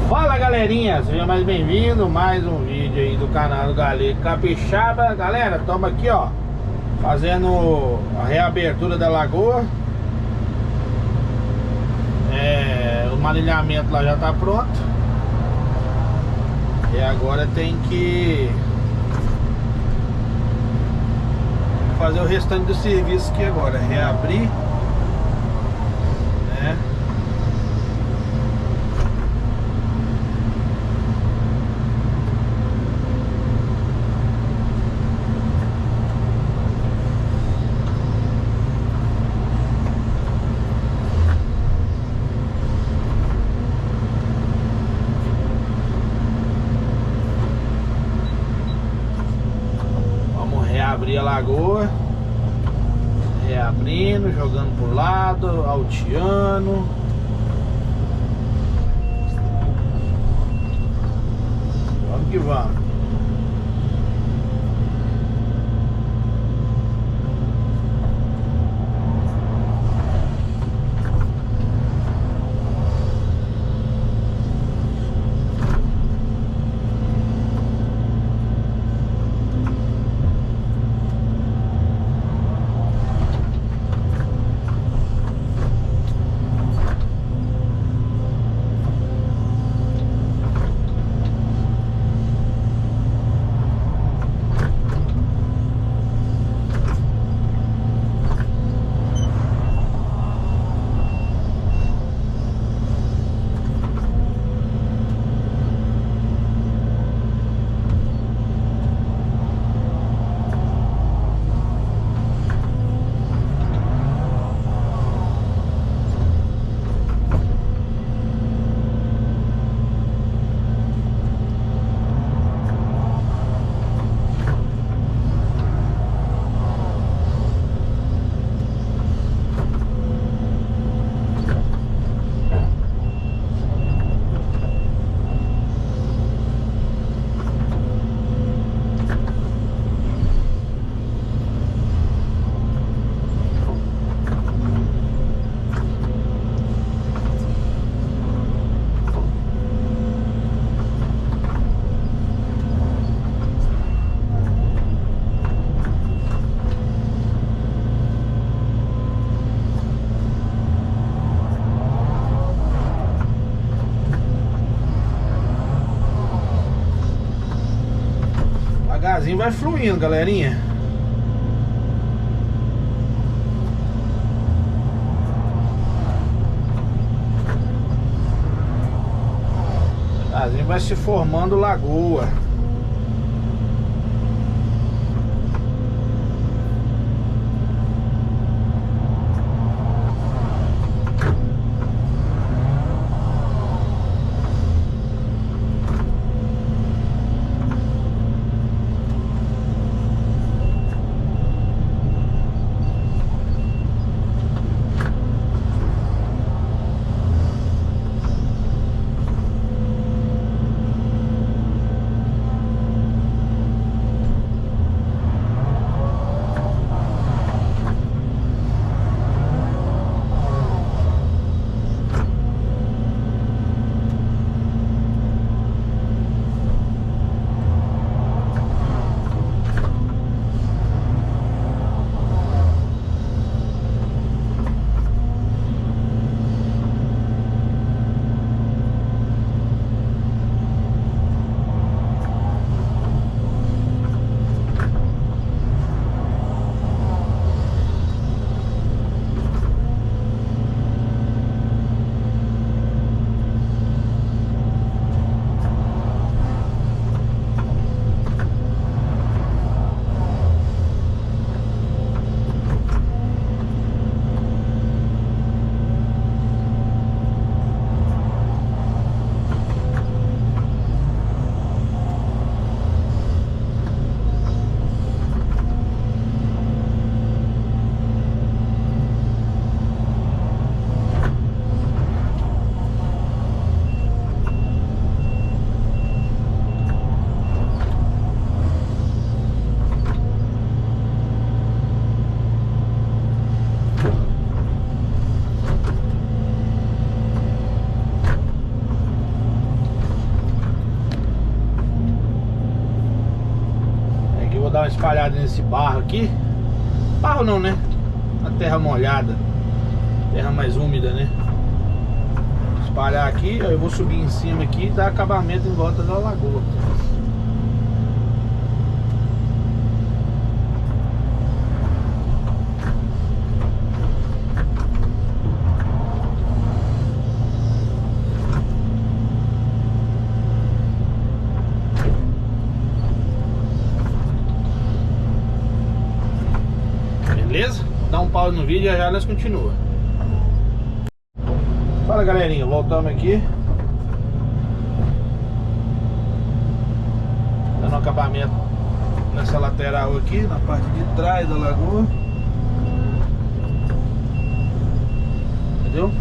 Fala galerinha, seja mais bem-vindo, mais um vídeo aí do canal do Galego Capixaba. Galera, estamos aqui ó, fazendo a reabertura da lagoa. O manilhamento lá já tá pronto. E agora tem que fazer o restante do serviço aqui agora, reabrir, né? Abrir a lagoa, reabrindo, jogando pro lado, alteando. Vamos que vamos. Devagarzinho vai fluindo, galerinha. Devagarzinho vai se formando lagoa. dar uma espalhada nesse barro aqui. Barro não, né? A terra molhada, terra mais úmida, né? Espalhar aqui, eu vou subir em cima aqui e dar acabamento em volta da lagoa. Beleza? Dá um pause no vídeo e já nós continua. Fala galerinha, voltamos aqui. Dando um acabamento nessa lateral aqui, na parte de trás da lagoa. Entendeu?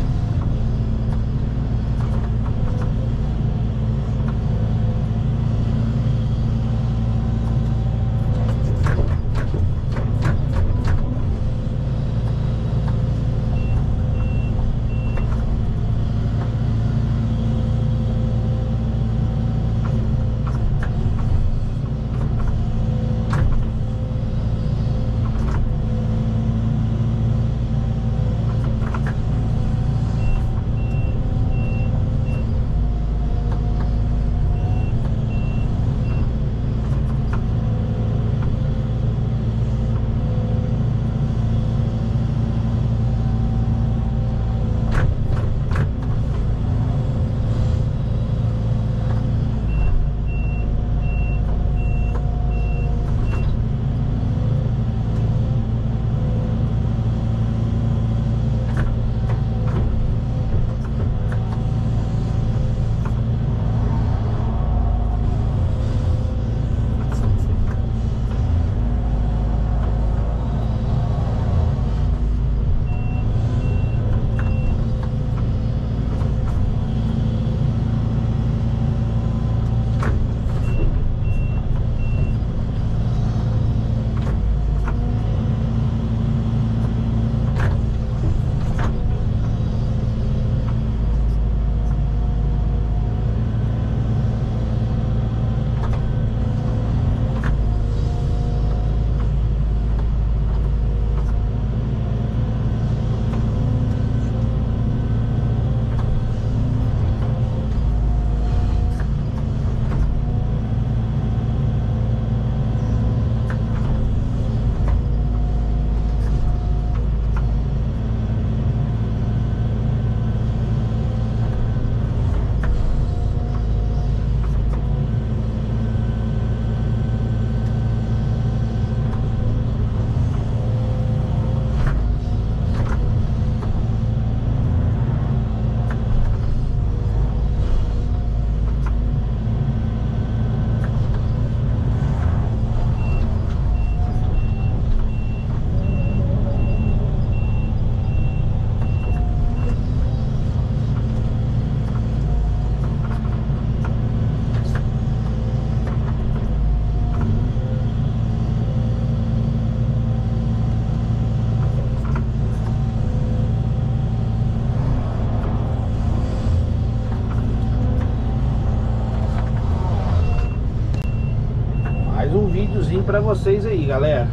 Um videozinho pra vocês aí, galera.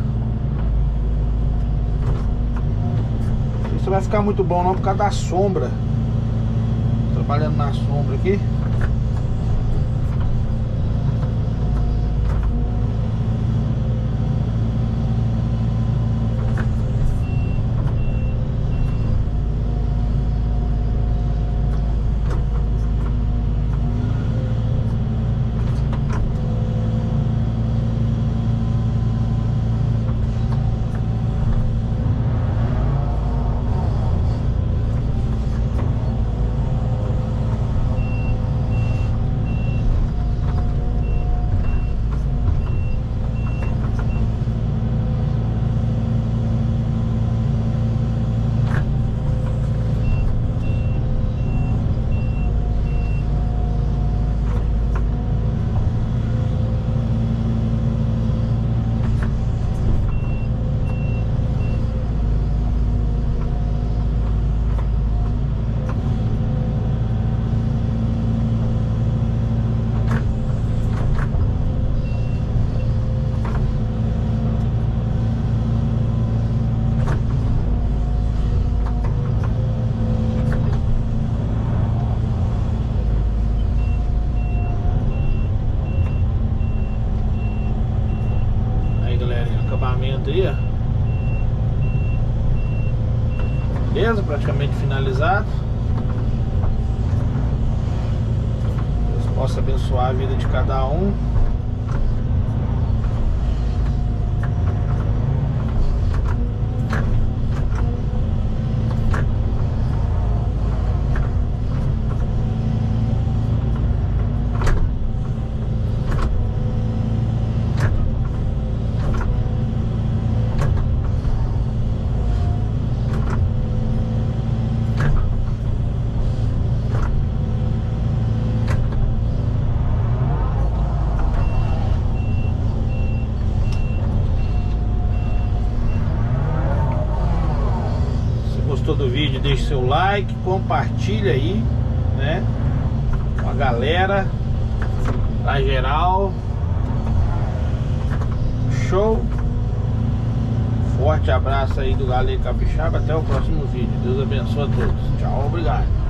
Não sei se vai ficar muito bom não por causa da sombra. Trabalhando na sombra aqui. ali, ó. Beleza? Praticamente finalizado. Deus possa abençoar a vida de cada um. Gostou do vídeo, deixe seu like, compartilha aí, né, com a galera, pra geral. Show. Forte abraço aí do Galego Capixaba. Até o próximo vídeo. Deus abençoe a todos. Tchau, obrigado.